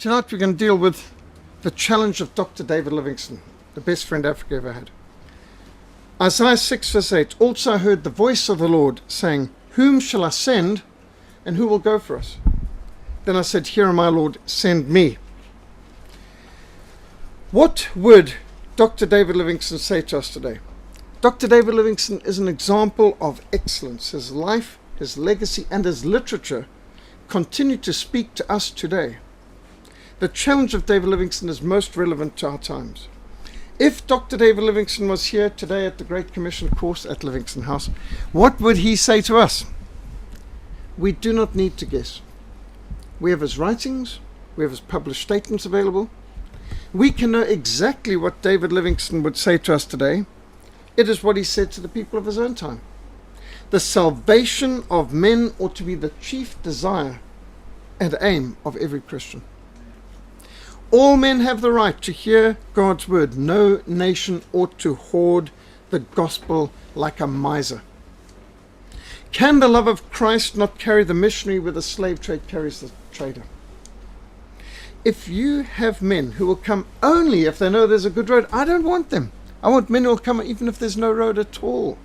Tonight we're going to deal with the challenge of Dr. David Livingstone, the best friend Africa ever had. Isaiah 6 verse 8, also I heard the voice of the Lord saying, whom shall I send, and who will go for us? Then I said, here am I, Lord, send me. What would Dr. David Livingstone say to us today? Dr. David Livingstone is an example of excellence. His life, his legacy, and his literature continue to speak to us today. The challenge of David Livingstone is most relevant to our times. If Dr. David Livingstone was here today at the Great Commission course at Livingstone House, what would he say to us? We do not need to guess. We have his writings, we have his published statements available. We can know exactly what David Livingstone would say to us today. It is what he said to the people of his own time. The salvation of men ought to be the chief desire and aim of every Christian. All men have the right to hear God's word. No nation ought to hoard the gospel like a miser. Can the love of Christ not carry the missionary where the slave trade carries the trader? If you have men who will come only if they know there's a good road, I don't want them. I want men who will come even if there's no road at all.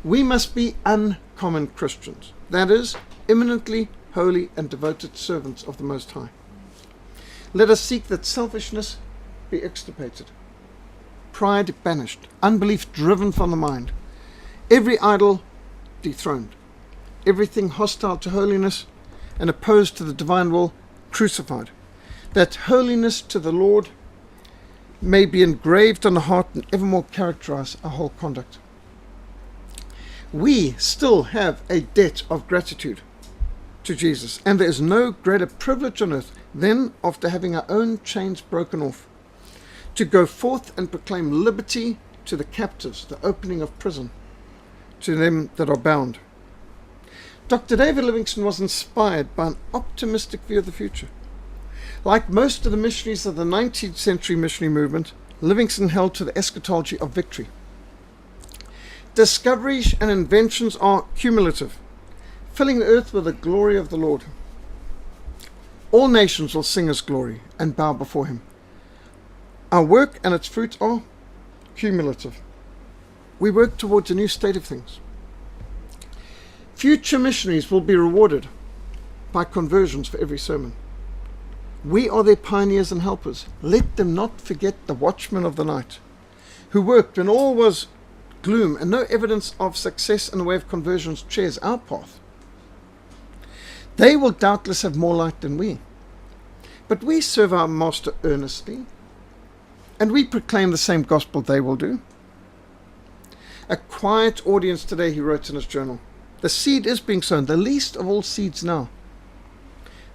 We must be uncommon Christians. That is, eminently holy and devoted servants of the Most High. Let us seek that selfishness be extirpated, pride banished, unbelief driven from the mind, every idol dethroned, everything hostile to holiness and opposed to the divine will crucified, that holiness to the Lord may be engraved on the heart and evermore characterize our whole conduct. We still have a debt of gratitude to Jesus, and there is no greater privilege on earth than, after having our own chains broken off, to go forth and proclaim liberty to the captives, the opening of prison to them that are bound. Dr. David Livingstone was inspired by an optimistic view of the future. Like most of the missionaries of the 19th century missionary movement, Livingstone held to the eschatology of victory. Discoveries and inventions are cumulative, filling the earth with the glory of the Lord. All nations will sing his glory and bow before him. Our work and its fruits are cumulative. We work towards a new state of things. Future missionaries will be rewarded by conversions for every sermon. We are their pioneers and helpers. Let them not forget the watchmen of the night, who worked when all was gloom and no evidence of success in the way of conversions cheers our path. They will doubtless have more light than we. But we serve our Master earnestly, and we proclaim the same gospel they will do. A quiet audience today, he wrote in his journal. The seed is being sown, the least of all seeds now,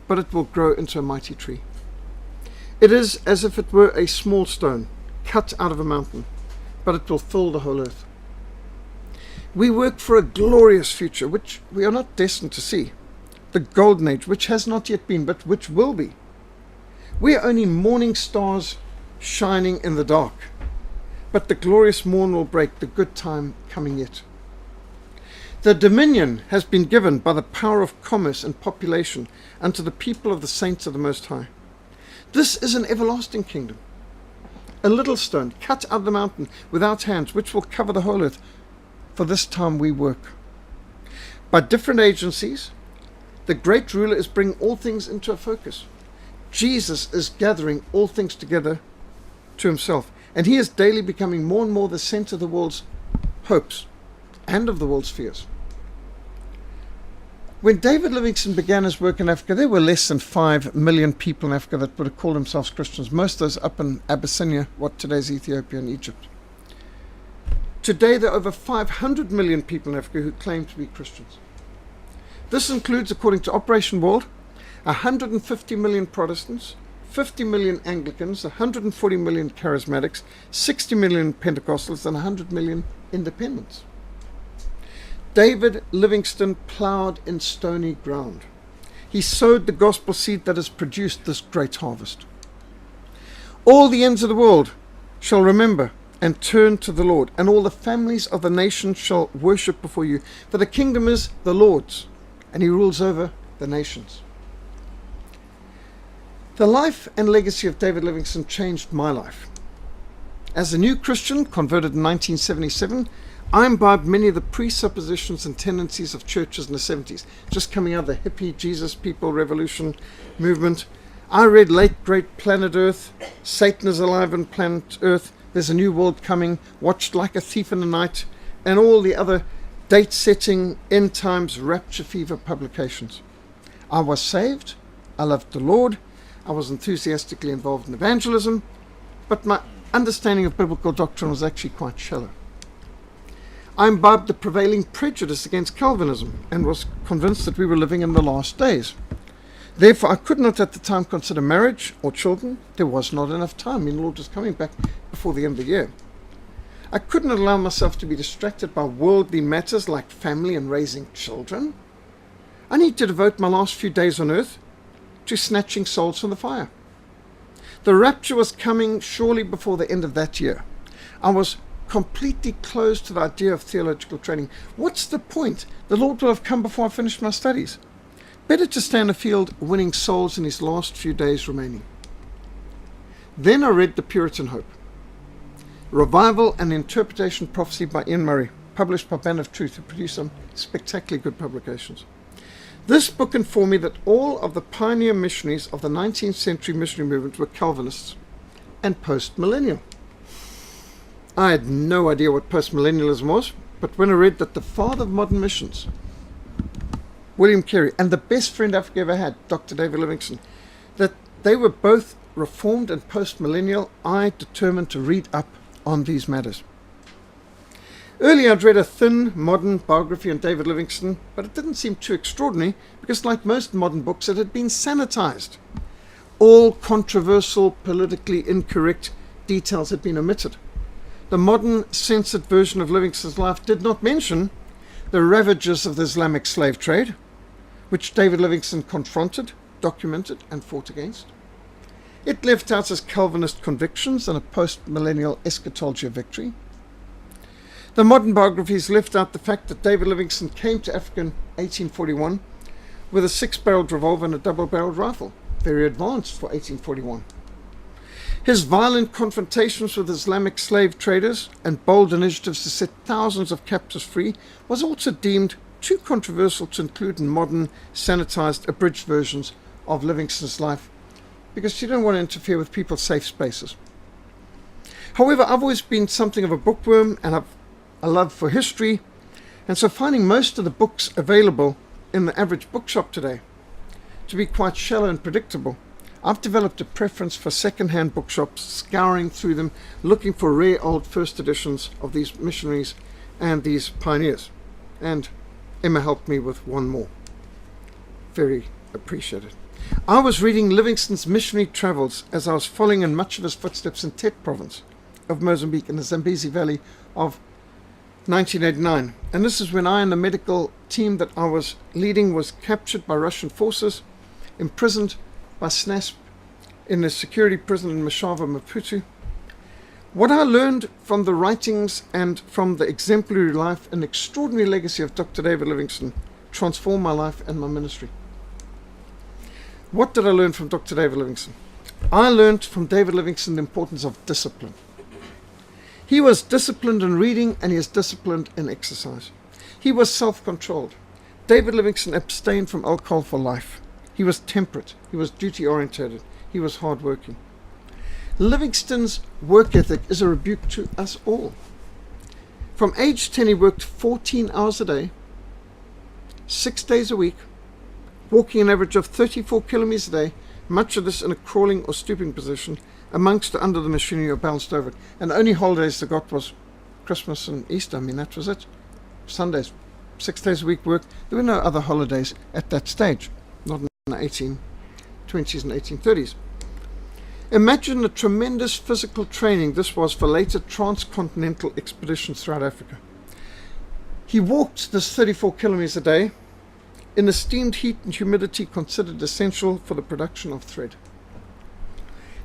but it will grow into a mighty tree. It is as if it were a small stone cut out of a mountain, but it will fill the whole earth. We work for a glorious future, which we are not destined to see. The golden age, which has not yet been, but which will be. We are only morning stars shining in the dark, but the glorious morn will break, the good time coming yet. The dominion has been given by the power of commerce and population unto the people of the saints of the Most High. This is an everlasting kingdom, a little stone cut out of the mountain without hands, which will cover the whole earth. For this time we work. By different agencies, the great ruler is bringing all things into a focus. Jesus is gathering all things together to himself, and he is daily becoming more and more the center of the world's hopes and of the world's fears. When David Livingstone began his work in Africa, there were less than 5 million people in Africa that would have called themselves Christians, most of those up in Abyssinia, what today is Ethiopia and Egypt. Today there are over 500 million people in Africa who claim to be Christians. This includes, according to Operation World, 150 million Protestants, 50 million Anglicans, 140 million Charismatics, 60 million Pentecostals, and 100 million Independents. David Livingstone plowed in stony ground. He sowed the gospel seed that has produced this great harvest. All the ends of the world shall remember and turn to the Lord, and all the families of the nations shall worship before you. For the kingdom is the Lord's, and he rules over the nations. The life and legacy of David Livingstone changed my life. As a new Christian, converted in 1977, I imbibed many of the presuppositions and tendencies of churches in the 70s, just coming out of the hippie Jesus people revolution movement. I read late great Planet Earth, Satan is alive on Planet Earth, There's a New World Coming, watched Like a Thief in the Night, and all the other date-setting, end times, rapture fever publications. I was saved, I loved the Lord, I was enthusiastically involved in evangelism, but my understanding of biblical doctrine was actually quite shallow. I imbibed the prevailing prejudice against Calvinism and was convinced that we were living in the last days. Therefore, I could not at the time consider marriage or children. There was not enough time. I mean, the Lord was coming back before the end of the year. I couldn't allow myself to be distracted by worldly matters like family and raising children. I need to devote my last few days on earth to snatching souls from the fire. The rapture was coming surely before the end of that year. I was completely closed to the idea of theological training. What's the point? The Lord will have come before I finish my studies. Better to stay in the field winning souls in his last few days remaining. Then I read The Puritan Hope, Revival and Interpretation Prophecy by Ian Murray, published by Banner of Truth, who produced some spectacularly good publications. This book informed me that all of the pioneer missionaries of the 19th century missionary movement were Calvinists and post-millennial. I had no idea what post-millennialism was, but when I read that the father of modern missions, William Carey, and the best friend Africa ever had, Dr. David Livingstone, that they were both reformed and post-millennial, I determined to read up on these matters. Earlier I'd read a thin, modern biography on David Livingstone, but it didn't seem too extraordinary because, like most modern books, it had been sanitized. All controversial, politically incorrect details had been omitted. The modern, censored version of Livingstone's life did not mention the ravages of the Islamic slave trade, which David Livingstone confronted, documented, and fought against. It left out his Calvinist convictions and a post-millennial eschatology of victory. The modern biographies left out the fact that David Livingstone came to Africa in 1841 with a 6-barreled revolver and a double-barreled rifle, very advanced for 1841. His violent confrontations with Islamic slave traders and bold initiatives to set thousands of captives free was also deemed too controversial to include in modern, sanitized, abridged versions of Livingstone's life, because you don't want to interfere with people's safe spaces. However, I've always been something of a bookworm, and I've a love for history, and so finding most of the books available in the average bookshop today to be quite shallow and predictable, I've developed a preference for second-hand bookshops, scouring through them, looking for rare old first editions of these missionaries and these pioneers. And Emma helped me with one more. Very appreciated. I was reading Livingstone's missionary travels as I was following in much of his footsteps in Tet province of Mozambique in the Zambezi Valley of 1989. And this is when I and the medical team that I was leading was captured by Russian forces, imprisoned by SNASP in a security prison in Mashava, Maputo. What I learned from the writings and from the exemplary life and extraordinary legacy of Dr. David Livingstone transformed my life and my ministry. What did I learn from Dr. David Livingstone? I learned from David Livingstone the importance of discipline. He was disciplined in reading and he is disciplined in exercise. He was self-controlled. David Livingstone abstained from alcohol for life. He was temperate. He was duty-orientated. He was hard-working. Livingstone's work ethic is a rebuke to us all. From age 10, he worked 14 hours a day, 6 days a week, walking an average of 34 kilometers a day, much of this in a crawling or stooping position, amongst or under the machinery or bounced over it. And the only holidays they got was Christmas and Easter. I mean, that was it. Sundays, 6 days a week work. There were no other holidays at that stage, not in the 1820s and 1830s. Imagine the tremendous physical training this was for later transcontinental expeditions throughout Africa. He walked this 34 kilometers a day in the steamed heat and humidity considered essential for the production of thread.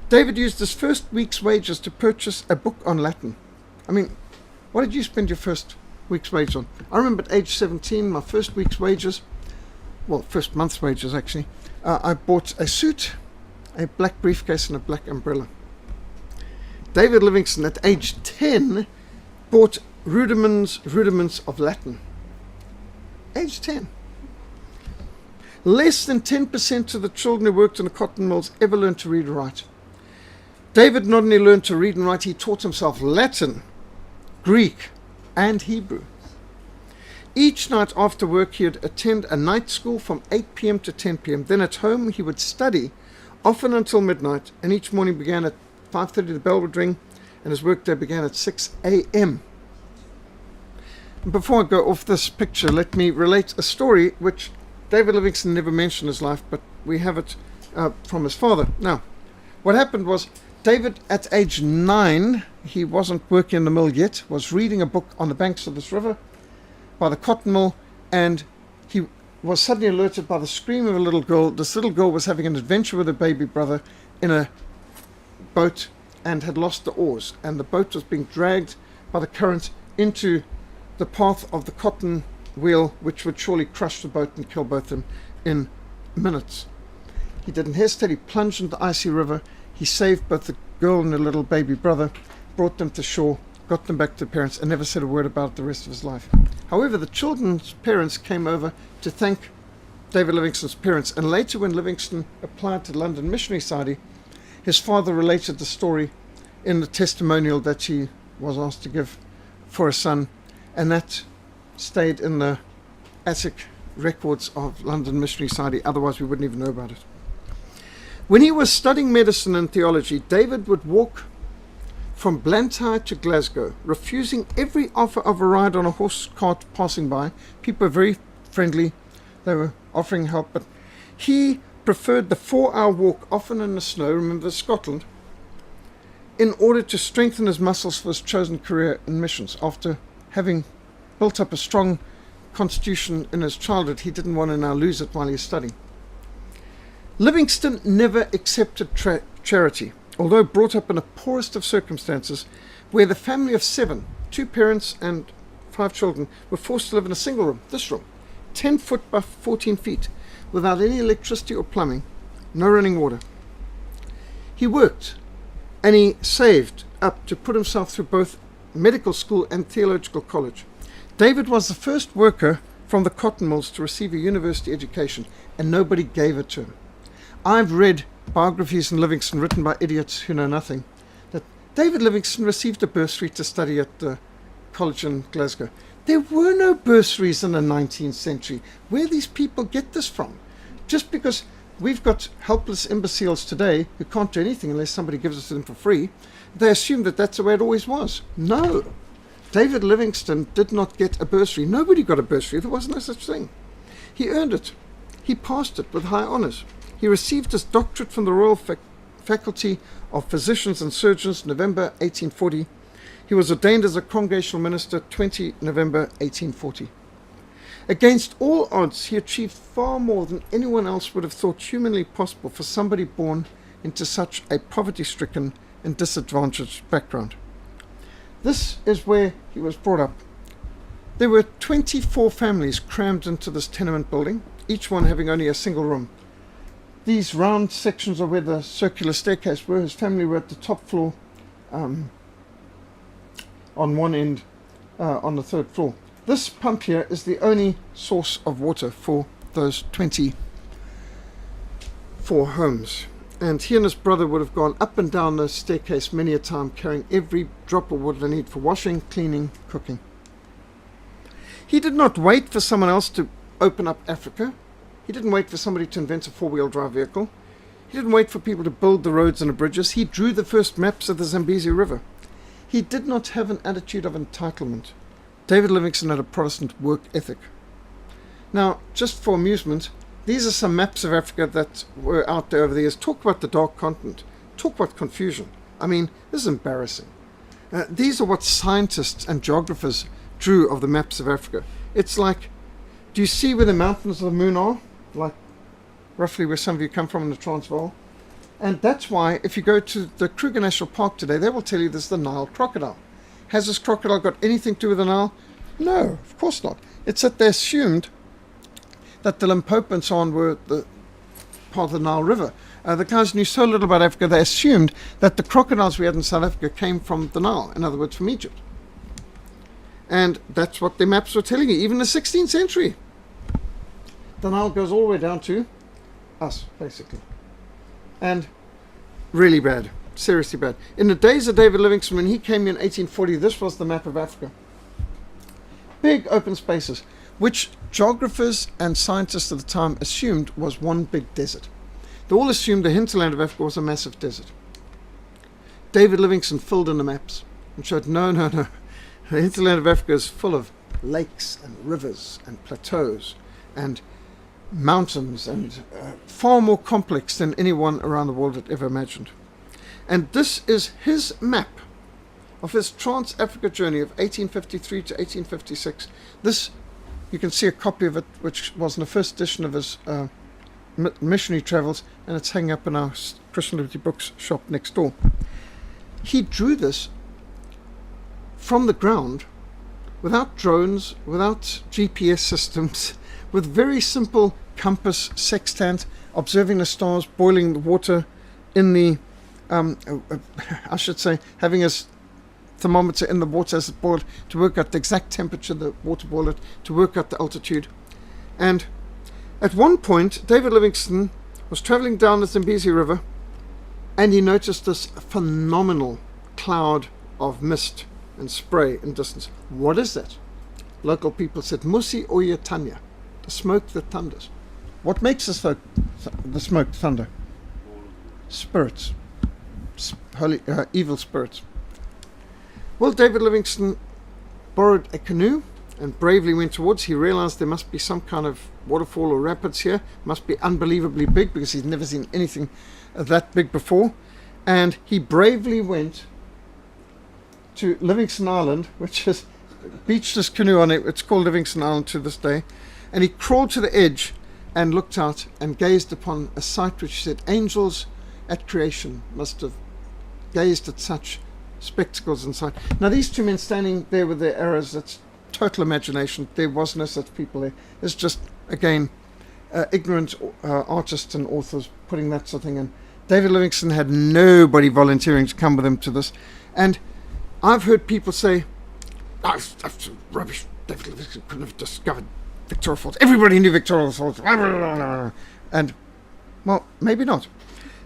David used his first week's wages to purchase a book on Latin. I mean, what did you spend your first week's wages on? I remember at age 17, my first week's wages, well, first month's wages actually, I bought a suit, a black briefcase and a black umbrella. David Livingstone, at age 10, bought rudiments of Latin. Age 10. Less than 10% of the children who worked in the cotton mills ever learned to read and write. David not only learned to read and write, he taught himself Latin, Greek, and Hebrew. Each night after work, he would attend a night school from 8 p.m. to 10 p.m. Then at home, he would study, often until midnight, and each morning began at 5:30, the bell would ring, and his workday began at 6 a.m. Before I go off this picture, let me relate a story which David Livingstone never mentioned in his life, but we have it from his father. Now, what happened was, David, at age 9, he wasn't working in the mill yet, was reading a book on the banks of this river by the cotton mill, and he was suddenly alerted by the scream of a little girl. This little girl was having an adventure with her baby brother in a boat and had lost the oars, and the boat was being dragged by the current into the path of the cotton wheel, which would surely crush the boat and kill both of them in minutes. He didn't hesitate. He plunged into the icy river. He saved both the girl and her little baby brother, brought them to shore, got them back to the parents, and never said a word about it the rest of his life. However, the children's parents came over to thank David Livingstone's parents, and later when Livingstone applied to London Missionary Society, his father related the story in the testimonial that he was asked to give for a son, and that stayed in the attic records of London Missionary Society. Otherwise, we wouldn't even know about it. When he was studying medicine and theology, David would walk from Blantyre to Glasgow, refusing every offer of a ride on a horse cart passing by. People were very friendly. They were offering help, but he preferred the 4-hour walk, often in the snow, remember Scotland, in order to strengthen his muscles for his chosen career in missions. After having built up a strong constitution in his childhood, he didn't want to now lose it while he was studying. Livingstone never accepted charity, although brought up in the poorest of circumstances, where the family of 7, 2 parents and 5 children, were forced to live in a single room, this room, 10 foot by 14 feet, without any electricity or plumbing, no running water. He worked, and he saved up to put himself through both medical school and theological college. David was the first worker from the cotton mills to receive a university education, and nobody gave it to him. I've read biographies in Livingstone written by idiots who know nothing, that David Livingstone received a bursary to study at the college in Glasgow. There were no bursaries in the 19th century. Where these people get this from? Just because we've got helpless imbeciles today who can't do anything unless somebody gives it to them for free, they assume that that's the way it always was. No. David Livingstone did not get a bursary. Nobody got a bursary. There was no such thing. He earned it. He passed it with high honours. He received his doctorate from the Royal Faculty of Physicians and Surgeons, November 1840. He was ordained as a congregational minister, 20 November 1840. Against all odds, he achieved far more than anyone else would have thought humanly possible for somebody born into such a poverty-stricken and disadvantaged background. This is where he was brought up. There were 24 families crammed into this tenement building, each one having only a single room. These round sections are where the circular staircase were. His family were at the top floor, on one end, on the 3rd floor. This pump here is the only source of water for those 24 homes. And he and his brother would have gone up and down the staircase many a time, carrying every drop of water they need for washing, cleaning, cooking. He did not wait for someone else to open up Africa. He didn't wait for somebody to invent a 4-wheel drive vehicle. He didn't wait for people to build the roads and the bridges. He drew the first maps of the Zambezi River. He did not have an attitude of entitlement. David Livingstone had a Protestant work ethic. Now, just for amusement, these are some maps of Africa that were out there over the years. Talk about the Dark Continent. Talk about confusion. I mean, this is embarrassing. These are what scientists and geographers drew of the maps of Africa. It's like, do you see where the mountains of the moon are? Like roughly where some of you come from in the Transvaal. And that's why if you go to the Kruger National Park today, they will tell you this is the Nile crocodile. Has this crocodile got anything to do with the Nile? No, of course not. It's that they assumed that the Limpopo and so on were the part of the Nile River. The guys knew so little about Africa, they assumed that the crocodiles we had in South Africa came from the Nile, in other words, from Egypt. And that's what their maps were telling you, even in the 16th century. The Nile goes all the way down to us, basically. And really bad, seriously bad. In the days of David Livingstone, when he came in 1840, this was the map of Africa. Big open spaces, which geographers and scientists at the time assumed was one big desert. They all assumed the hinterland of Africa was a massive desert. David Livingstone filled in the maps and showed, no. The hinterland of Africa is full of lakes and rivers and plateaus and mountains and far more complex than anyone around the world had ever imagined. And this is his map of his Trans-Africa journey of 1853 to 1856. This, you can see a copy of it, which was in the first edition of his missionary travels, and it's hanging up in our Christian Liberty Books shop next door. He drew this from the ground, without drones, without GPS systems, with very simple compass, sextant, observing the stars, boiling the water in the, I should say, having his thermometer in the water as it boiled to work out the exact temperature the water boiled at, to work out the altitude. And at one point, David Livingstone was traveling down the Zambezi River, and he noticed this phenomenal cloud of mist and spray in distance. What is that? Local people said, Musi Oyatanya, the smoke that thunders. What makes the smoke thunder? Spirits. Holy, evil spirits. Well, David Livingstone borrowed a canoe and bravely went towards. He realized there must be some kind of waterfall or rapids here. Must be unbelievably big, because he'd never seen anything that big before. And he bravely went to Livingstone Island, which is beached his canoe on it. It's called Livingstone Island to this day. And he crawled to the edge and looked out and gazed upon a sight which said angels at creation must have gazed at such spectacles and sight. Now these two men standing there with their arrows, that's total imagination. There was no such people there. It's just, again, ignorant artists and authors putting that sort of thing in. David Livingstone had nobody volunteering to come with him to this. And I've heard people say, oh, that's rubbish. David Livingstone couldn't have discovered Victoria Falls. Everybody knew Victoria Falls. And, well, maybe not.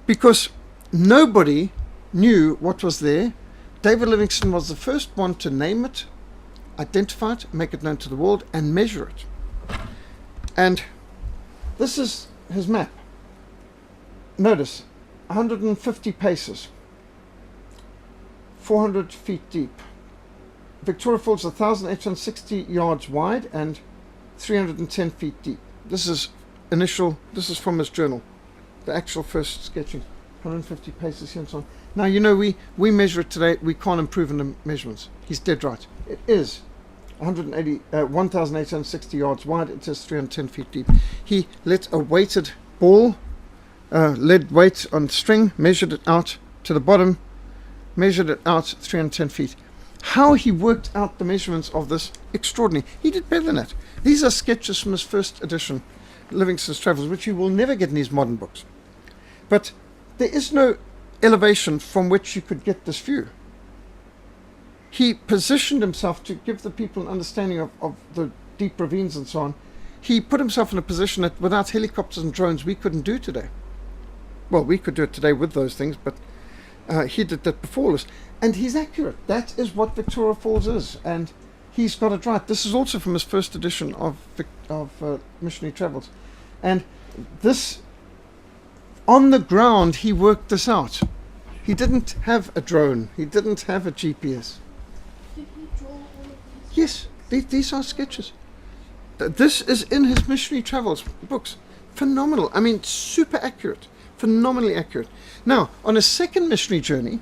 Because nobody knew what was there. David Livingstone was the first one to name it, identify it, make it known to the world, and measure it. And this is his map. Notice, 150 paces, 400 feet deep. Victoria Falls 1,860 yards wide and 310 feet deep. This is from his journal, the actual first sketching. 150 paces here and so on. Now, you know, we measure it today. We can't improve in the measurements. He's dead right. It is 1,860 yards wide. It is 310 feet deep. He let a weighted ball, lead weight on string, measured it out to the bottom, measured it out 310 feet. How he worked out the measurements of this, extraordinary. He did better than that. These are sketches from his first edition, Livingstone's Travels, which you will never get in these modern books. But there is no elevation from which you could get this view. He positioned himself to give the people an understanding of the deep ravines and so on. He put himself in a position that without helicopters and drones we couldn't do today. Well, we could do it today with those things, but he did that before us. And he's accurate. That is what Victoria Falls is. And he's got it right. This is also from his first edition of Missionary Travels. And this, on the ground, he worked this out. He didn't have a drone. He didn't have a GPS. Did he draw all of these? Yes, these are sketches. This is in his Missionary Travels books. Phenomenal. I mean, super accurate. Phenomenally accurate. Now, on his second missionary journey,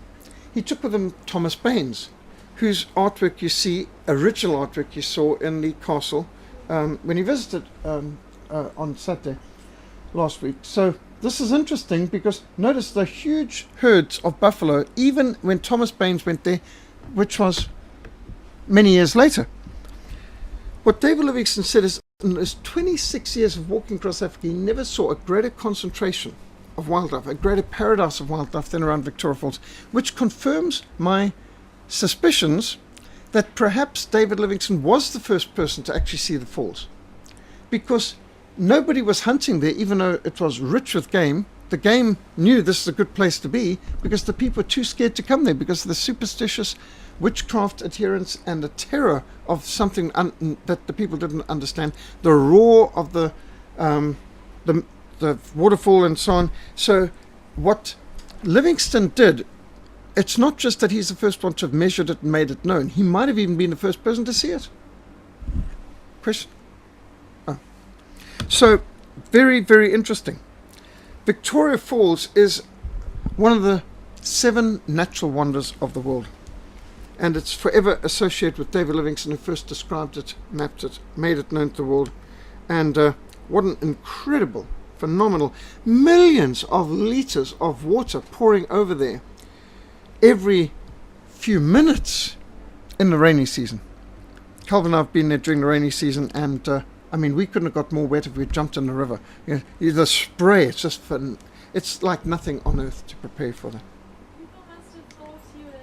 he took with him Thomas Baines, whose artwork you see, original artwork you saw in the castle when he visited on Saturday last week. So this is interesting because notice the huge herds of buffalo, even when Thomas Baines went there, which was many years later. What David Livingstone said is, in his 26 years of walking across Africa, he never saw a greater concentration of wildlife, a greater paradise of wildlife than around Victoria Falls, which confirms my suspicions that perhaps David Livingstone was the first person to actually see the falls, because nobody was hunting there, even though it was rich with game. The game knew this is a good place to be because the people were too scared to come there because of the superstitious witchcraft adherence and the terror of something that the people didn't understand, the roar of the waterfall and so on. So what Livingstone did, it's not just that he's the first one to have measured it and made it known. He might have even been the first person to see it. Question? Oh. So, very, very interesting. Victoria Falls is one of the 7 natural wonders of the world. And it's forever associated with David Livingstone, who first described it, mapped it, made it known to the world. And what an incredible, phenomenal, millions of litres of water pouring over there every few minutes in the rainy season. Calvin and I have been there during the rainy season, and we couldn't have got more wet if we jumped in the river. The spray, it's just fun. It's like nothing on earth to prepare for that. People must have thought he was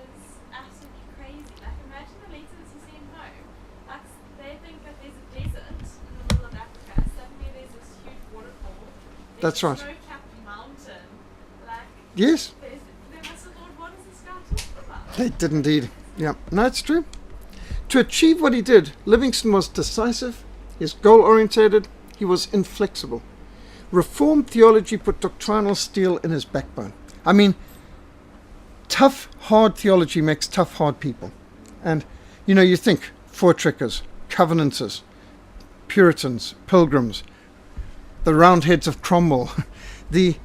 absolutely crazy. Like, imagine the letters he's sent home. Like, they think that there's a desert in the middle of Africa. Suddenly there's this huge waterfall. That's right. Snow-capped mountain. Like, Yes, they must have thought, what is this guy talking about? they did indeed. Yeah, no, it's true. To achieve what he did, Livingstone was decisive, he was goal-orientated, he was inflexible. Reformed theology put doctrinal steel in his backbone. Tough, hard theology makes tough, hard people. And, you think Voortrekkers, Covenanters, Puritans, Pilgrims, the Roundheads of Cromwell, the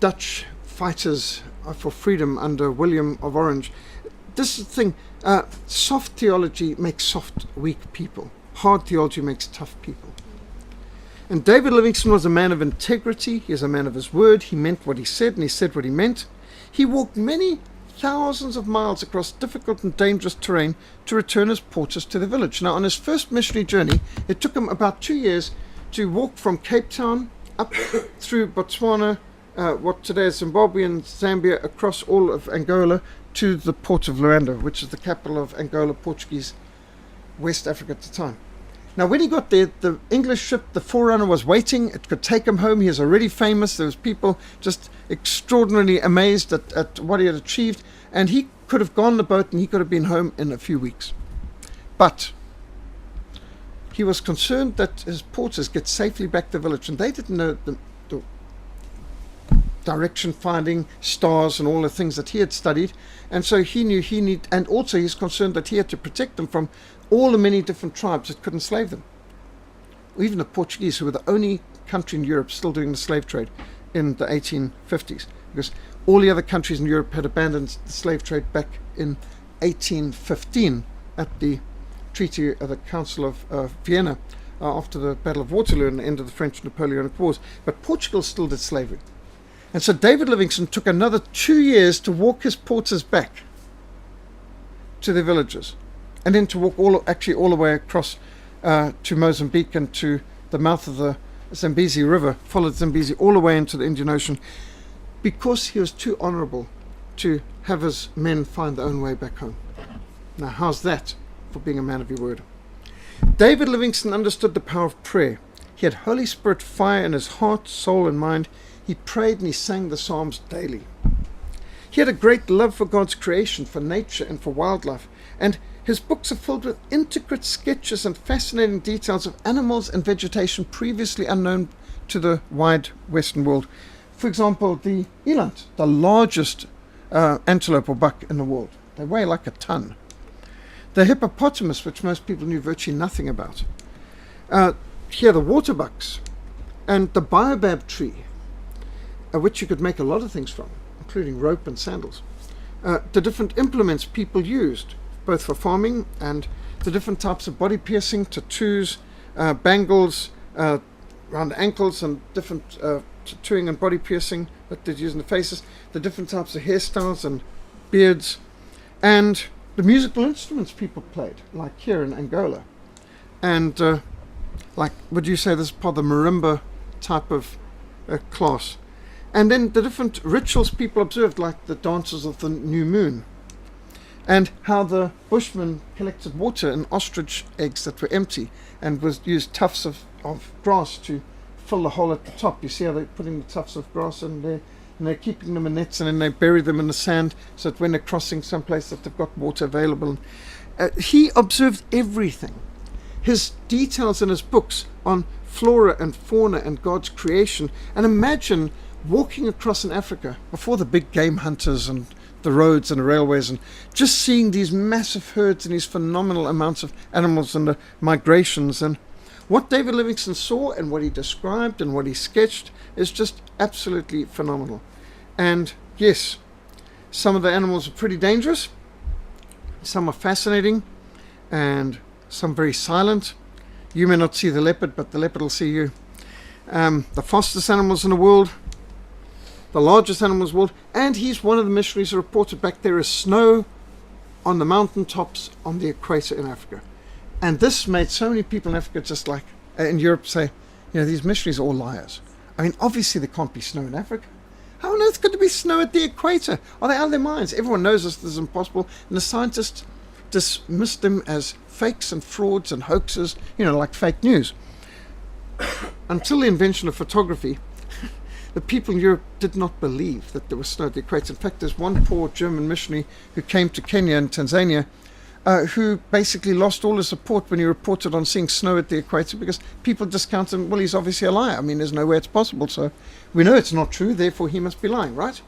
Dutch fighters for freedom under William of Orange. This is the thing, soft theology makes soft, weak people. Hard theology makes tough people. And David Livingstone was a man of integrity. He is a man of his word. He meant what he said, and he said what he meant. He walked many thousands of miles across difficult and dangerous terrain to return his porters to the village. Now, on his first missionary journey, it took him about 2 years to walk from Cape Town up through Botswana, what today is Zimbabwe and Zambia, across all of Angola to the port of Luanda, which is the capital of Angola, Portuguese West Africa at the time. Now, when he got there, the English ship, the Forerunner, was waiting. It could take him home. He is already famous. There was people just extraordinarily amazed at what he had achieved. And he could have gone on the boat and he could have been home in a few weeks. But he was concerned that his porters get safely back to the village. And they didn't know the direction finding, stars and all the things that he had studied. And so he knew and also he's concerned that he had to protect them from all the many different tribes that could enslave them. Even the Portuguese, who were the only country in Europe still doing the slave trade in the 1850s, because all the other countries in Europe had abandoned the slave trade back in 1815 at the Treaty of the Council of Vienna after the Battle of Waterloo and the end of the French Napoleonic Wars. But Portugal still did slavery. And so David Livingstone took another 2 years to walk his porters back to their villages, and then to walk all the way across to Mozambique and to the mouth of the Zambezi River, followed Zambezi all the way into the Indian Ocean, because he was too honourable to have his men find their own way back home. Now, how's that for being a man of your word? David Livingstone understood the power of prayer. He had Holy Spirit fire in his heart, soul and mind. He prayed and he sang the Psalms daily. He had a great love for God's creation, for nature and for wildlife, and his books are filled with intricate sketches and fascinating details of animals and vegetation previously unknown to the wide Western world. For example, the eland, the largest antelope or buck in the world. They weigh like a ton. The hippopotamus, which most people knew virtually nothing about. Here, the water bucks, and the baobab tree, which you could make a lot of things from, including rope and sandals. The different implements people used, both for farming, and the different types of body piercing, tattoos, bangles around the ankles, and different tattooing and body piercing that they'd use in the faces, the different types of hairstyles and beards, and the musical instruments people played, like here in Angola. And like, would you say this is part of the marimba type of class? And then the different rituals people observed, like the dances of the new moon, and how the Bushmen collected water in ostrich eggs that were empty and was used tufts of grass to fill the hole at the top. You see how they're putting the tufts of grass in there, and they're keeping them in nets, and then they bury them in the sand so that when they're crossing someplace that they've got water available. He observed everything. His details in his books on flora and fauna and God's creation. And imagine walking across in Africa before the big game hunters and the roads and the railways, and just seeing these massive herds and these phenomenal amounts of animals and the migrations. And what David Livingstone saw and what he described and what he sketched is just absolutely phenomenal. And yes, some of the animals are pretty dangerous, some are fascinating, and some very silent. You may not see the leopard, but the leopard will see you. The fastest animals in the world, the largest animals in the world, and he's one of the missionaries who reported back there is snow on the mountaintops on the equator in Africa. And this made so many people in Africa, just like in Europe, say, these missionaries are all liars. I mean, obviously there can't be snow in Africa. How on earth could there be snow at the equator? Are they out of their minds? Everyone knows this is impossible, and the scientists dismissed them as fakes and frauds and hoaxes, like fake news. Until the invention of photography, the people in Europe did not believe that there was snow at the equator. In fact, there's one poor German missionary who came to Kenya and Tanzania who basically lost all his support when he reported on seeing snow at the equator, because people discounted him. Well, he's obviously a liar. I mean, there's no way it's possible. So we know it's not true, therefore he must be lying, right?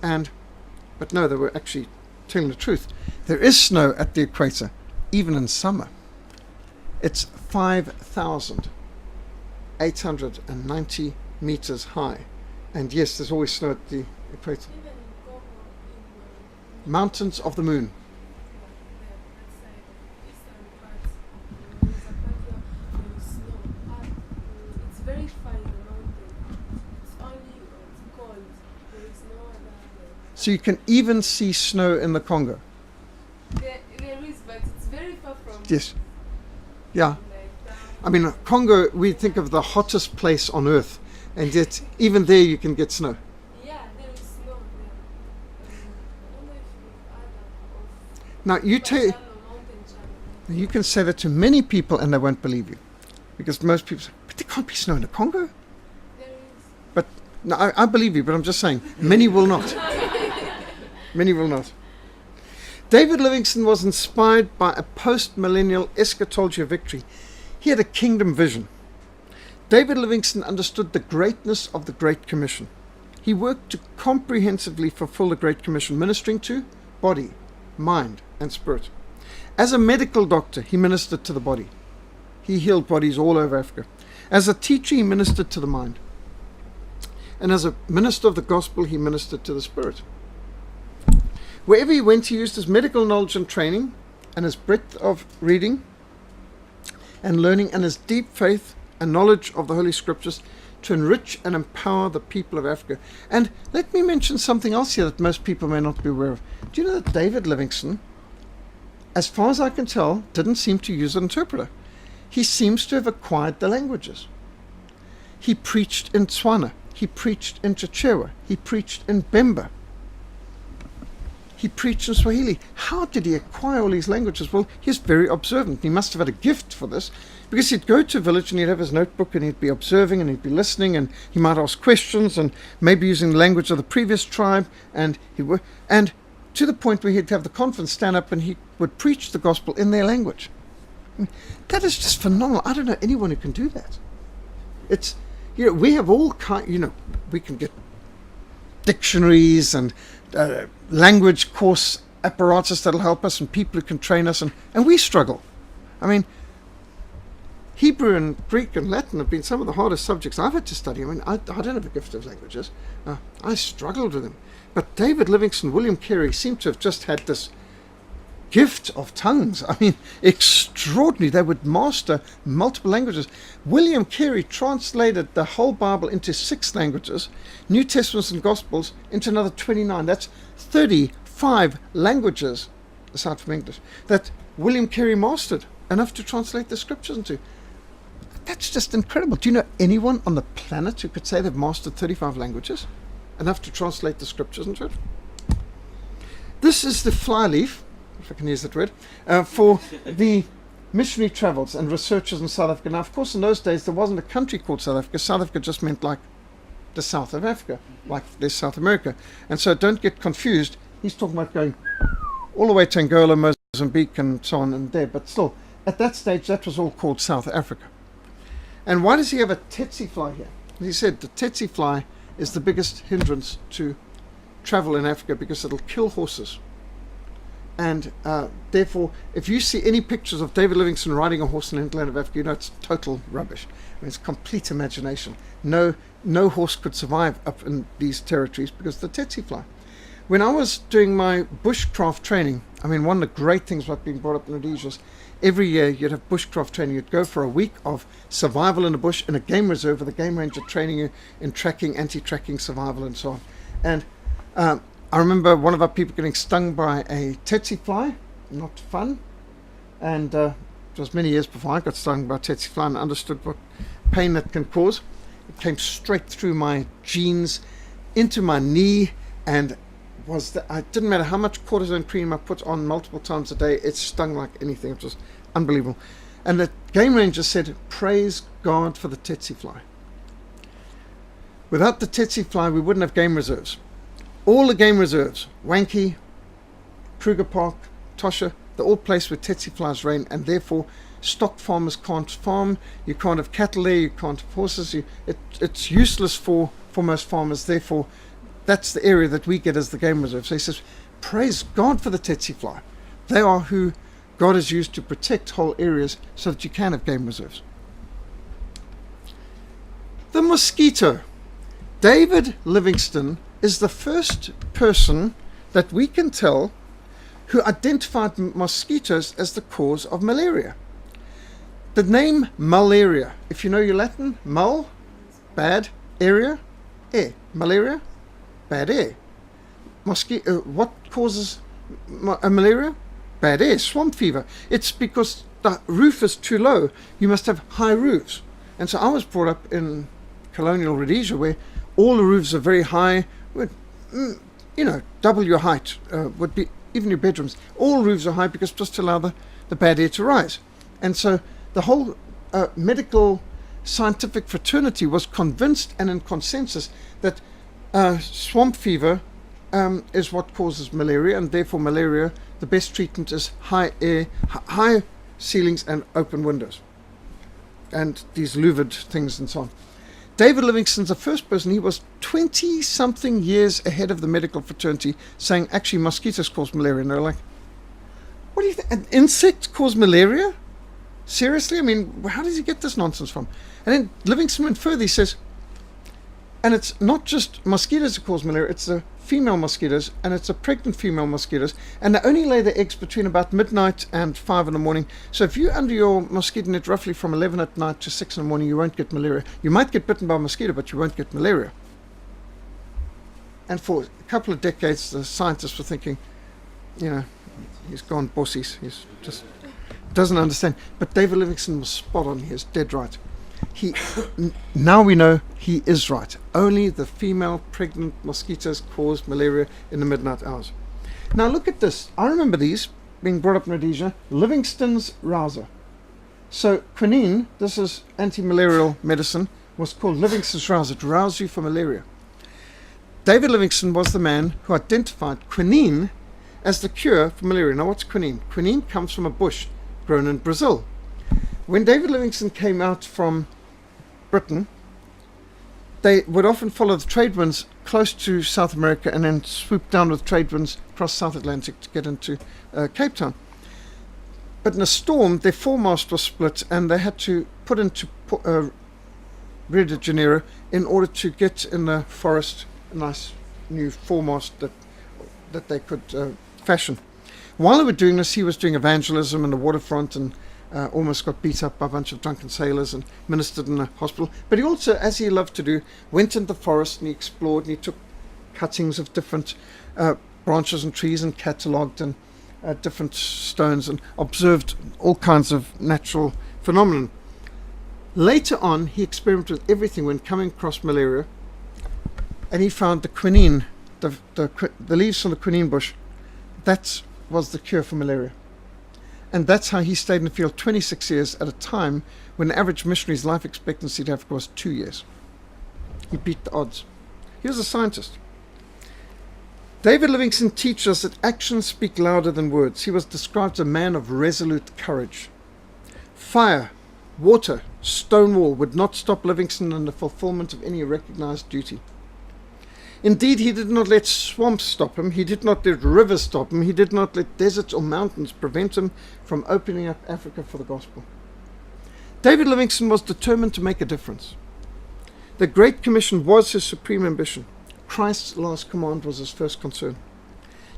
But no, they were actually telling the truth. There is snow at the equator, even in summer. It's 5,890 meters high. And yes, there's always snow at the equator. Even in Congo, in Mountains of the moon. let's say eastern parts, there is snow. It's very far in the mountain. It's only cold. There is no other. So you can even see snow in the Congo. There is, but it's very far from. Yes. Yeah. Like that. I mean, Congo, we think of the hottest place on earth, and yet even there you can get snow. Yeah, there is snow there. I don't know if you've heard of Now, you Channel, mountain channel. you can say that to many people and they won't believe you. Because most people say, but there can't be snow in the Congo. There is. But no, I believe you, but I'm just saying, many will not. Many will not. David Livingstone was inspired by a post-millennial eschatology of victory. He had a kingdom vision. David Livingstone understood the greatness of the Great Commission. He worked to comprehensively fulfill the Great Commission, ministering to body, mind, and spirit. As a medical doctor, he ministered to the body. He healed bodies all over Africa. As a teacher, he ministered to the mind. And as a minister of the gospel, he ministered to the spirit. Wherever he went, he used his medical knowledge and training, and his breadth of reading and learning, and his deep faith and knowledge of the Holy Scriptures to enrich and empower the people of Africa. And let me mention something else here that most people may not be aware of. Do you know that David Livingstone, as far as I can tell, didn't seem to use an interpreter? He seems to have acquired the languages. He preached in Tswana. He preached in Chichewa. He preached in Bemba. He preached in Swahili. How did he acquire all these languages? Well, he's very observant. He must have had a gift for this, because he'd go to a village and he'd have his notebook and he'd be observing and he'd be listening, and he might ask questions and maybe using the language of the previous tribe, and and to the point where he'd have the conference stand up and he would preach the gospel in their language. I mean, that is just phenomenal. I don't know anyone who can do that. It's, we have all kind, we can get dictionaries and language course apparatus that'll help us, and people who can train us, and we struggle. I mean, Hebrew and Greek and Latin have been some of the hardest subjects I've had to study. I mean, I don't have a gift of languages. I struggled with them. But David Livingstone, William Carey seem to have just had this gift of tongues. I mean, extraordinary. They would master multiple languages. William Carey translated the whole Bible into 6 languages, New Testaments and Gospels into another 29. That's 35 languages, aside from English, that William Carey mastered enough to translate the scriptures into. That's just incredible. Do you know anyone on the planet who could say they've mastered 35 languages? enough to translate the scriptures into it. This is the flyleaf, if I can use that word, for the missionary travels and researchers in South Africa. Now, of course, in those days, there wasn't a country called South Africa. South Africa just meant like the south of Africa, like there's South America. And so don't get confused. He's talking about going all the way to Angola, Mozambique, and so on and there. But still, at that stage, that was all called South Africa. And why does he have a tsetse fly here? He said the tsetse fly is the biggest hindrance to travel in Africa because it'll kill horses. And therefore, if you see any pictures of David Livingstone riding a horse in the hinterland of Africa, you know it's total rubbish. I mean, it's complete imagination. No horse could survive up in these territories because of the tsetse fly. When I was doing my bushcraft training, I mean, one of the great things about being brought up in Rhodesia is every year you'd have bushcraft training. You'd go for a week of survival in the bush in a game reserve with a game ranger training you in tracking, anti-tracking, survival, and so on. And I remember one of our people getting stung by a tsetse fly, not fun. And it was many years before I got stung by a tsetse fly and understood what pain that can cause. It came straight through my jeans, into my knee, and it didn't matter how much cortisone cream I put on multiple times a day, it stung like anything. It was unbelievable. And the game ranger said, praise God for the tsetse fly. Without the tsetse fly, we wouldn't have game reserves. All the game reserves, Wankie, Kruger Park, Tosha, they're all places where tsetse flies reign, and therefore stock farmers can't farm. You can't have cattle there, you can't have horses. It's useless for most farmers. Therefore, that's the area that we get as the game reserve. So he says, praise God for the tsetse fly. They are who God has used to protect whole areas so that you can have game reserves. The mosquito. David Livingstone is the first person that we can tell who identified mosquitoes as the cause of malaria. The name malaria, if you know your Latin, mal, bad, area, air, malaria, bad air. What causes malaria? Bad air, swamp fever. It's because the roof is too low. You must have high roofs. And so I was brought up in colonial Rhodesia where all the roofs are very high, would, double your height, would be even your bedrooms. All roofs are high because just to allow the bad air to rise. And so the whole medical scientific fraternity was convinced and in consensus that swamp fever is what causes malaria, and therefore malaria, the best treatment is high air, high ceilings and open windows and these louvered things and so on. David Livingstone's the first person. He was 20-something years ahead of the medical fraternity saying actually mosquitoes cause malaria. And they're like, what do you think? An insect cause malaria? Seriously? I mean, how does he get this nonsense from? And then Livingstone went further. He says, and it's not just mosquitoes that cause malaria, it's the female mosquitoes, and it's the pregnant female mosquitoes, and they only lay their eggs between about midnight and 5 in the morning. So if you're under your mosquito net roughly from 11 at night to 6 in the morning, you won't get malaria. You might get bitten by a mosquito, but you won't get malaria. And for a couple of decades, the scientists were thinking, he's gone bossies. He's just doesn't understand. But David Livingstone was spot on. He is dead right. Now we know he is right. Only the female pregnant mosquitoes cause malaria in the midnight hours. Now look at this. I remember these being brought up in Rhodesia. Livingstone's rouser. So quinine, this is anti-malarial medicine, was called Livingstone's rouser to rouse you for malaria. David Livingstone was the man who identified quinine as the cure for malaria. Now what's quinine? Quinine comes from a bush grown in Brazil. When David Livingstone came out from Britain, they would often follow the trade winds close to South America and then swoop down with trade winds across South Atlantic to get into Cape Town. But in a storm, their foremast was split and they had to put into Rio de Janeiro in order to get in the forest a nice new foremast that they could fashion. While they were doing this, he was doing evangelism in the waterfront and almost got beat up by a bunch of drunken sailors and ministered in a hospital. But he also, as he loved to do, went into the forest and he explored and he took cuttings of different branches and trees and catalogued and different stones and observed all kinds of natural phenomena. Later on, he experimented with everything when coming across malaria. and he found the quinine, the leaves from the quinine bush. That was the cure for malaria. And that's how he stayed in the field 26 years at a time when the average missionary's life expectancy in Africa was 2 years. He beat the odds. He was a scientist. David Livingstone teaches us that actions speak louder than words. He was described as a man of resolute courage. Fire, water, Stonewall would not stop Livingstone in the fulfillment of any recognized duty. Indeed, he did not let swamps stop him, he did not let rivers stop him, he did not let deserts or mountains prevent him from opening up Africa for the gospel. David Livingstone was determined to make a difference. The Great Commission was his supreme ambition. Christ's last command was his first concern.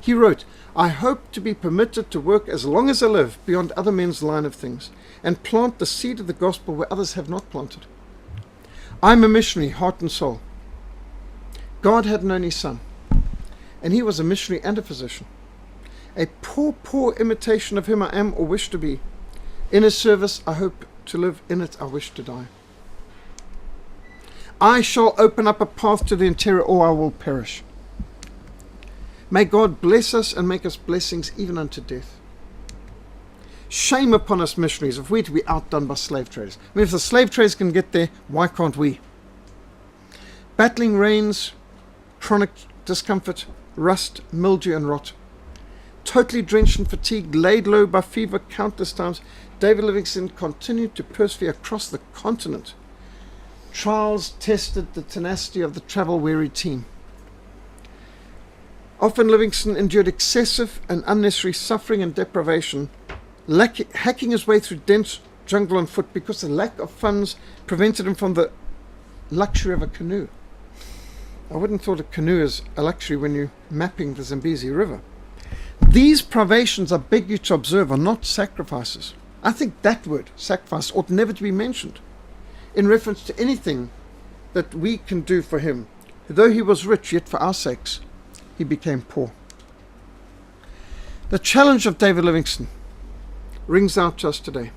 He wrote, "I hope to be permitted to work as long as I live beyond other men's line of things, and plant the seed of the gospel where others have not planted. I'm a missionary, heart and soul." God had known his son, and he was a missionary and a physician. A poor imitation of him I am or wish to be. In his service I hope to live, in it I wish to die. I shall open up a path to the interior, or I will perish. May God bless us and make us blessings even unto death. Shame upon us missionaries if we're to be outdone by slave traders. I mean, if the slave traders can get there, why can't we? Battling rains, chronic discomfort, rust, mildew and rot. Totally drenched and fatigued, laid low by fever countless times, David Livingstone continued to persevere across the continent. Trials tested the tenacity of the travel-weary team. Often Livingstone endured excessive and unnecessary suffering and deprivation, hacking his way through dense jungle on foot because the lack of funds prevented him from the luxury of a canoe. I wouldn't thought a canoe is a luxury when you're mapping the Zambezi River. These privations, I beg you to observe, are not sacrifices. I think that word, sacrifice, ought never to be mentioned in reference to anything that we can do for him. Though he was rich, yet for our sakes he became poor. The challenge of David Livingstone rings out to us today.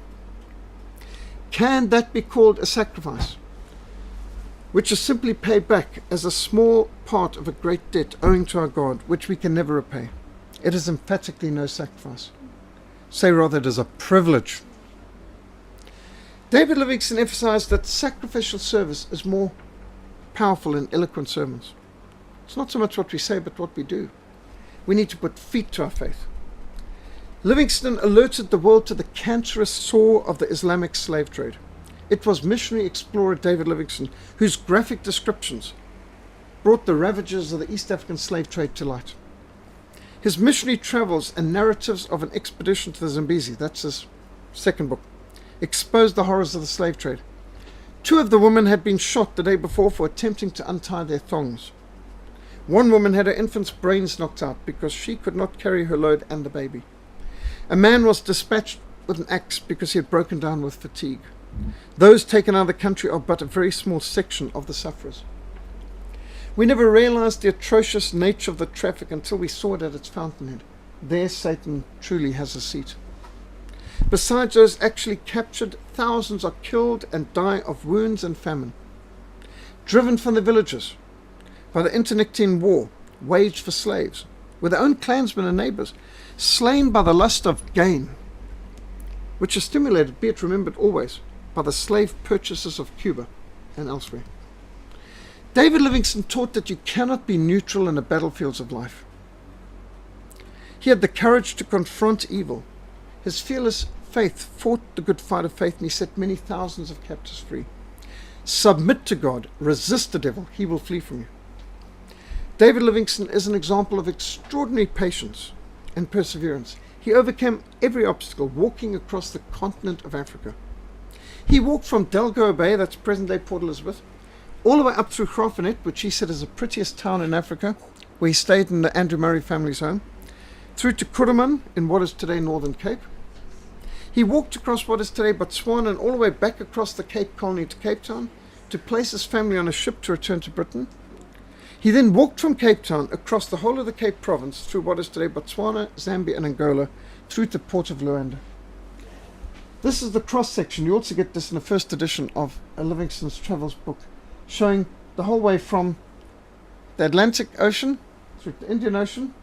Can that be called a sacrifice, which is simply paid back as a small part of a great debt owing to our God, which we can never repay? It is emphatically no sacrifice. Say rather, it is a privilege. David Livingstone emphasized that sacrificial service is more powerful than eloquent sermons. It's not so much what we say, but what we do. We need to put feet to our faith. Livingstone alerted the world to the cancerous sore of the Islamic slave trade. It was missionary explorer David Livingstone whose graphic descriptions brought the ravages of the East African slave trade to light. His missionary travels and narratives of an expedition to the Zambezi, that's his second book, exposed the horrors of the slave trade. 2 of the women had been shot the day before for attempting to untie their thongs. 1 woman had her infant's brains knocked out because she could not carry her load and the baby. A man was dispatched with an axe because he had broken down with fatigue. Those taken out of the country are but a very small section of the sufferers. We never realized the atrocious nature of the traffic until we saw it at its fountainhead. There Satan truly has a seat. Besides those actually captured, thousands are killed and die of wounds and famine. Driven from the villages by the internecine war waged for slaves, with their own clansmen and neighbors, slain by the lust of gain, which is stimulated, be it remembered always, by the slave purchasers of Cuba and elsewhere. David Livingstone taught that you cannot be neutral in the battlefields of life. He had the courage to confront evil. His fearless faith fought the good fight of faith, and he set many thousands of captives free. Submit to God, resist the devil, he will flee from you. David Livingstone is an example of extraordinary patience and perseverance. He overcame every obstacle, walking across the continent of Africa. He walked from Delgo Bay, that's present-day Port Elizabeth, all the way up through Graaff-Reinet, which he said is the prettiest town in Africa, where he stayed in the Andrew Murray family's home, through to Kuruman in what is today Northern Cape. He walked across what is today Botswana and all the way back across the Cape Colony to Cape Town to place his family on a ship to return to Britain. He then walked from Cape Town across the whole of the Cape Province through what is today Botswana, Zambia and Angola through to Port of Luanda. This is the cross-section. You also get this in the first edition of Livingstone's Travels book, showing the whole way from the Atlantic Ocean, through the Indian Ocean,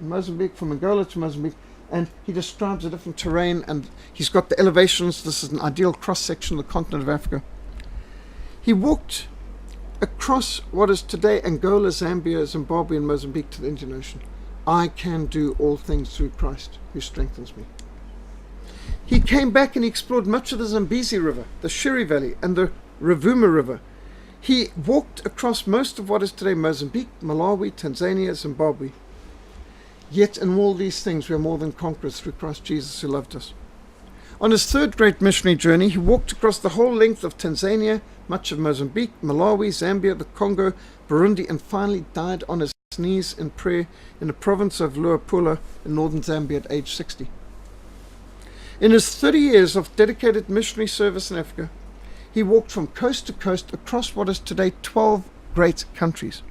in Mozambique, from Angola to Mozambique, and he describes the different terrain, and he's got the elevations. This is an ideal cross-section of the continent of Africa. He walked across what is today Angola, Zambia, Zimbabwe, and Mozambique to the Indian Ocean. I can do all things through Christ who strengthens me. He came back and he explored much of the Zambezi River, the Shiri Valley, and the Rovuma River. He walked across most of what is today Mozambique, Malawi, Tanzania, Zimbabwe. Yet in all these things we are more than conquerors through Christ Jesus who loved us. On his third great missionary journey, he walked across the whole length of Tanzania, much of Mozambique, Malawi, Zambia, the Congo, Burundi, and finally died on his knees in prayer in the province of Luapula in northern Zambia at age 60. In his 30 years of dedicated missionary service in Africa, he walked from coast to coast across what is today 12 great countries.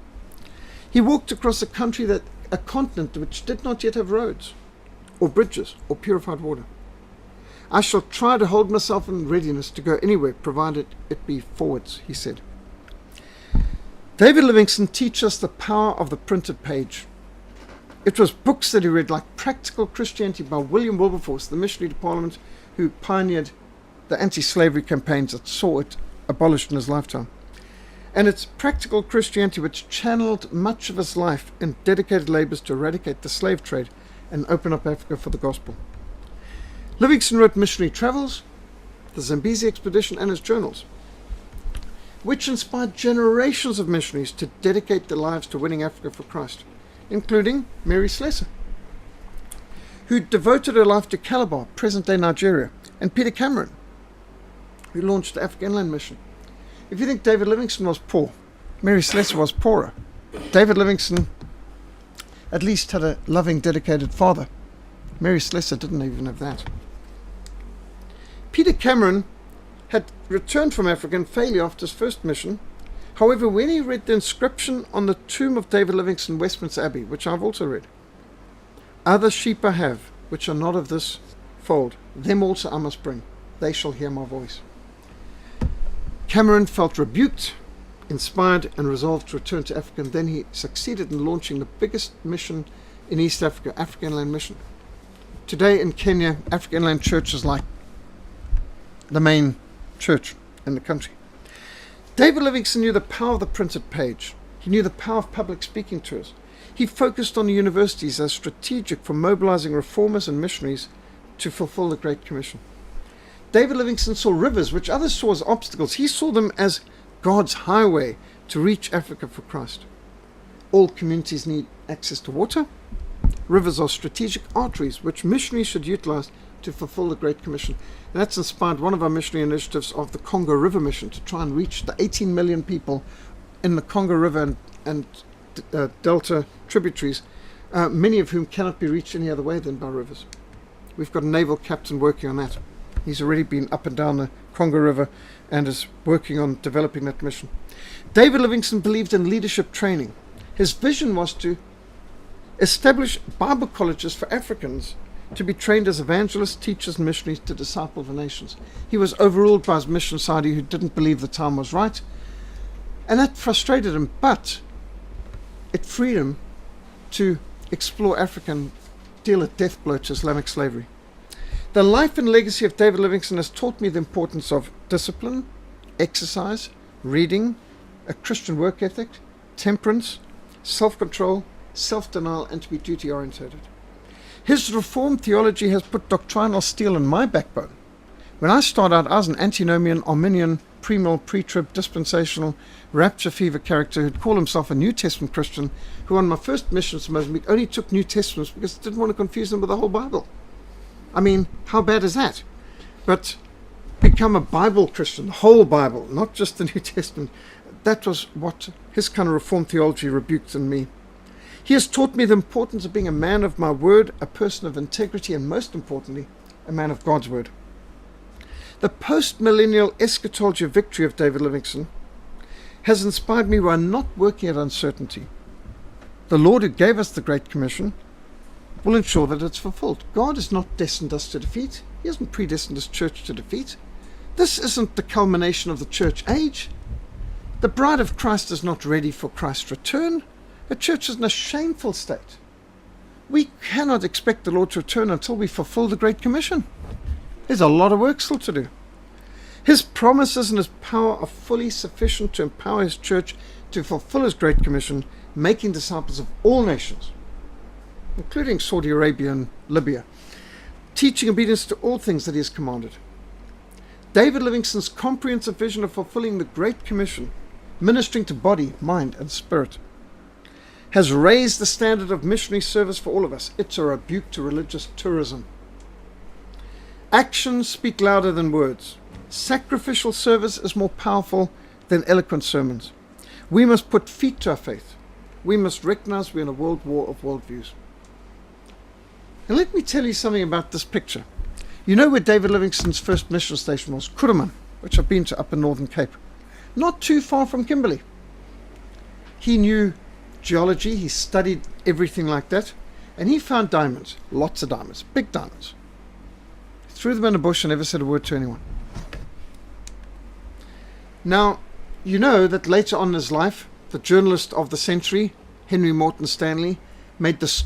He walked across a continent which did not yet have roads, or bridges, or purified water. I shall try to hold myself in readiness to go anywhere, provided it be forwards, he said. David Livingstone teaches us the power of the printed page. It was books that he read, like Practical Christianity by William Wilberforce, the missionary to Parliament, who pioneered the anti-slavery campaigns that saw it abolished in his lifetime. And it's Practical Christianity which channeled much of his life in dedicated labours to eradicate the slave trade and open up Africa for the gospel. Livingstone wrote missionary travels, the Zambezi expedition, and his journals, which inspired generations of missionaries to dedicate their lives to winning Africa for Christ, including Mary Slessor, who devoted her life to Calabar, present-day Nigeria, and Peter Cameron, who launched the Africa Inland Mission. If you think David Livingstone was poor, Mary Slessor was poorer. David Livingstone at least had a loving, dedicated father. Mary Slessor didn't even have that. Peter Cameron had returned from Africa in failure after his first mission. However, when he read the inscription on the tomb of David Livingstone in Westminster Abbey, which I've also read, "Other sheep I have, which are not of this fold, them also I must bring, they shall hear my voice." Cameron felt rebuked, inspired, and resolved to return to Africa, and then he succeeded in launching the biggest mission in East Africa, Africa Inland Mission. Today in Kenya, Africa Inland Church is like the main church in the country. David Livingstone knew the power of the printed page. He knew the power of public speaking tours. He focused on the universities as strategic for mobilizing reformers and missionaries to fulfill the Great Commission. David Livingstone saw rivers which others saw as obstacles. He saw them as God's highway to reach Africa for Christ. All communities need access to water. Rivers are strategic arteries which missionaries should utilize to fulfill the Great Commission. And that's inspired one of our missionary initiatives of the Congo River Mission, to try and reach the 18 million people in the Congo River and Delta tributaries, many of whom cannot be reached any other way than by rivers. We've got a naval captain working on that. He's already been up and down the Congo River and is working on developing that mission. David Livingstone believed in leadership training. His vision was to establish Bible colleges for Africans to be trained as evangelists, teachers, and missionaries to disciple the nations. He was overruled by his mission society, who didn't believe the time was right, and that frustrated him, but it freed him to explore Africa and deal a death blow to Islamic slavery. The life and legacy of David Livingstone has taught me the importance of discipline, exercise, reading, a Christian work ethic, temperance, self-control, self-denial, and to be duty-orientated. His Reformed theology has put doctrinal steel in my backbone. When I started out, I was an antinomian, Arminian, premill, pre-trib, dispensational, rapture fever character who'd call himself a New Testament Christian, who on my first missions to Mozambique only took New Testaments because I didn't want to confuse them with the whole Bible. I mean, how bad is that? But become a Bible Christian, the whole Bible, not just the New Testament. That was what his kind of Reformed theology rebuked in me. He has taught me the importance of being a man of my word, a person of integrity, and most importantly, a man of God's word. The post-millennial eschatology of victory of David Livingstone has inspired me while not working at uncertainty. The Lord who gave us the Great Commission will ensure that it's fulfilled. God has not destined us to defeat. He hasn't predestined His church to defeat. This isn't the culmination of the church age. The bride of Christ is not ready for Christ's return. The church is in a shameful state. We cannot expect the Lord to return until we fulfill the Great Commission. There's a lot of work still to do. His promises and his power are fully sufficient to empower his church to fulfill his Great Commission, making disciples of all nations, including Saudi Arabia and Libya, teaching obedience to all things that he has commanded. David Livingstone's comprehensive vision of fulfilling the Great Commission, ministering to body, mind, and spirit, has raised the standard of missionary service for all of us. It's a rebuke to religious tourism. Actions speak louder than words. Sacrificial service is more powerful than eloquent sermons. We must put feet to our faith. We must recognize we're in a world war of worldviews. And let me tell you something about this picture. You know where David Livingstone's first mission station was? Kuruman, which I've been to up in Northern Cape. Not too far from Kimberley. He knew geology, he studied everything like that, and he found diamonds, lots of diamonds, big diamonds. He threw them in a bush and never said a word to anyone. Now, you know that later on in his life, the journalist of the century, Henry Morton Stanley, made the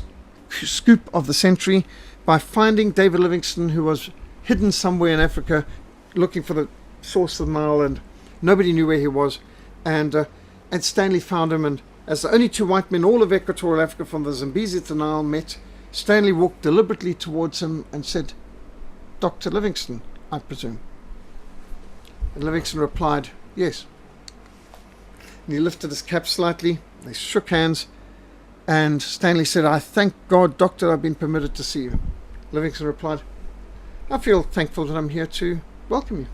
scoop of the century by finding David Livingstone, who was hidden somewhere in Africa, looking for the source of the Nile, and nobody knew where he was. And Stanley found him, and as the only two white men all of Equatorial Africa from the Zambezi to the Nile met, Stanley walked deliberately towards him and said, "Dr. Livingstone, I presume." And Livingstone replied, "Yes." And he lifted his cap slightly, they shook hands, and Stanley said, "I thank God, Doctor, I've been permitted to see you." Livingstone replied, "I feel thankful that I'm here to welcome you."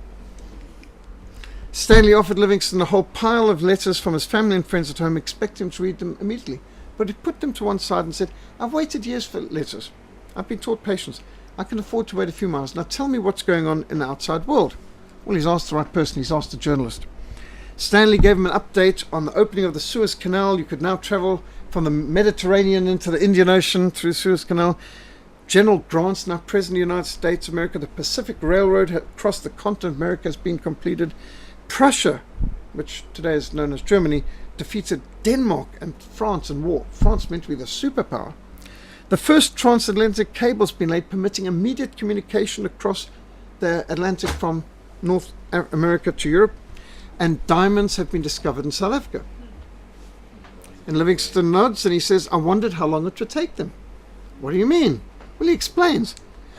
Stanley offered Livingstone a whole pile of letters from his family and friends at home, expecting him to read them immediately. But he put them to one side and said, "I've waited years for letters. I've been taught patience. I can afford to wait a few miles. Now tell me what's going on in the outside world." Well, he's asked the right person. He's asked a journalist. Stanley gave him an update on the opening of the Suez Canal. You could now travel from the Mediterranean into the Indian Ocean through the Suez Canal. General Grant's now President of the United States of America. The Pacific Railroad across the continent of America has been completed. Prussia, which today is known as Germany, defeated Denmark and France in war. France meant to be the superpower. The first transatlantic cable has been laid, permitting immediate communication across the Atlantic from North America to Europe. And diamonds have been discovered in South Africa. And Livingstone nods and he says, "I wondered how long it would take them." "What do you mean?" Well, he explains.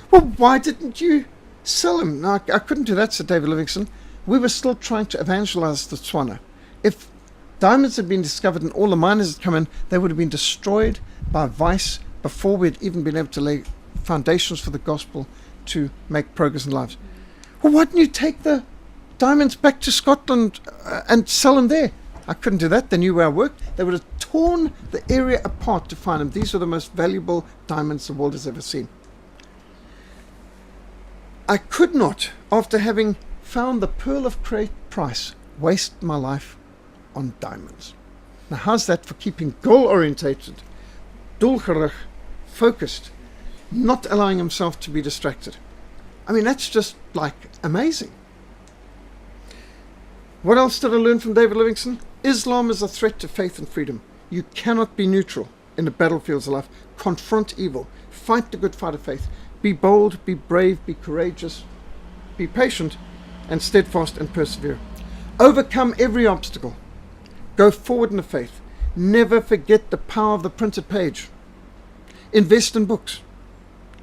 "Well, why didn't you sell them?" "No, I couldn't do that," said David Livingstone. "We were still trying to evangelize the Tswana. If diamonds had been discovered and all the miners had come in, they would have been destroyed by vice before we'd even been able to lay foundations for the gospel to make progress in lives." "Well, why didn't you take the diamonds back to Scotland and sell them there?" "I couldn't do that. They knew where I worked. They would have torn the area apart to find them. These are the most valuable diamonds the world has ever seen." I could not, after having found the pearl of great price, waste my life on diamonds. Now how's that for keeping goal-orientated, doelgerig, focused, not allowing himself to be distracted? I mean, that's just like amazing. What else did I learn from David Livingstone? Islam is a threat to faith and freedom. You cannot be neutral in the battlefields of life. Confront evil. Fight the good fight of faith. Be bold, be brave, be courageous, be patient, and steadfast and persevere. Overcome every obstacle. Go forward in the faith. Never forget the power of the printed page. Invest in books.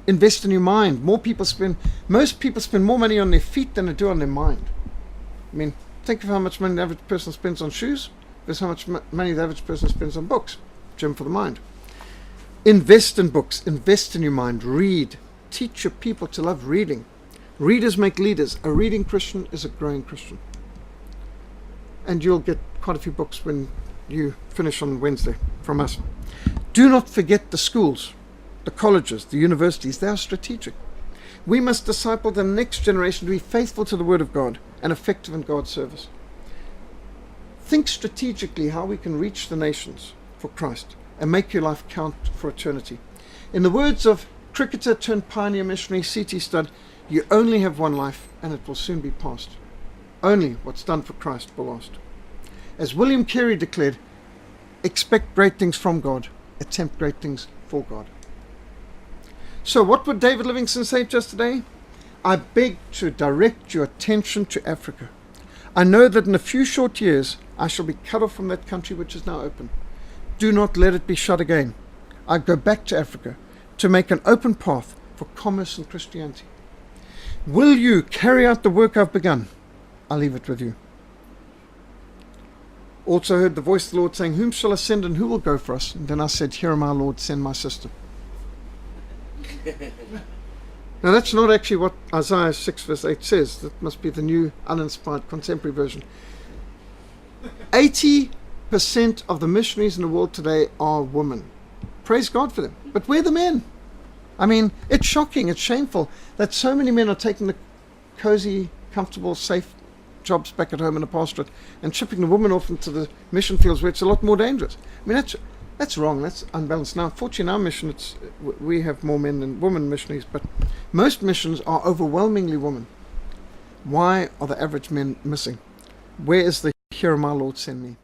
Invest in your mind. Most people spend more money on their feet than they do on their mind. I mean, think of how much money the average person spends on shoes versus how much money the average person spends on books. Gym for the mind. Invest in books. Invest in your mind. Read. Teach your people to love reading. Readers make leaders. A reading Christian is a growing Christian. And you'll get quite a few books when you finish on Wednesday from us. Do not forget the schools, the colleges, the universities. They are strategic. We must disciple the next generation to be faithful to the Word of God and effective in God's service. Think strategically how we can reach the nations for Christ and make your life count for eternity. In the words of cricketer turned pioneer missionary C.T. Studd, you only have one life and it will soon be past. Only what's done for Christ will last. As William Carey declared, expect great things from God, attempt great things for God. So what would David Livingstone say to us today? I beg to direct your attention to Africa. I know that in a few short years I shall be cut off from that country which is now open. Do not let it be shut again. I go back to Africa to make an open path for commerce and Christianity. Will you carry out the work I've begun? I'll leave it with you. Also heard the voice of the Lord saying, whom shall I send and who will go for us? And then I said, here am I, Lord, send my sister. Now that's not actually what Isaiah 6 verse 8 says. That must be the new uninspired contemporary version. 80% of the missionaries in the world today are women. Praise God for them. But where are the men? I mean, it's shocking, it's shameful that so many men are taking the cozy, comfortable, safe jobs back at home in the pastorate and shipping the women off into the mission fields where it's a lot more dangerous. I mean, that's wrong, that's unbalanced. Now, fortunately, in our mission, we have more men than women missionaries, but most missions are overwhelmingly women. Why are the average men missing? Where is the here am I, Lord, send me?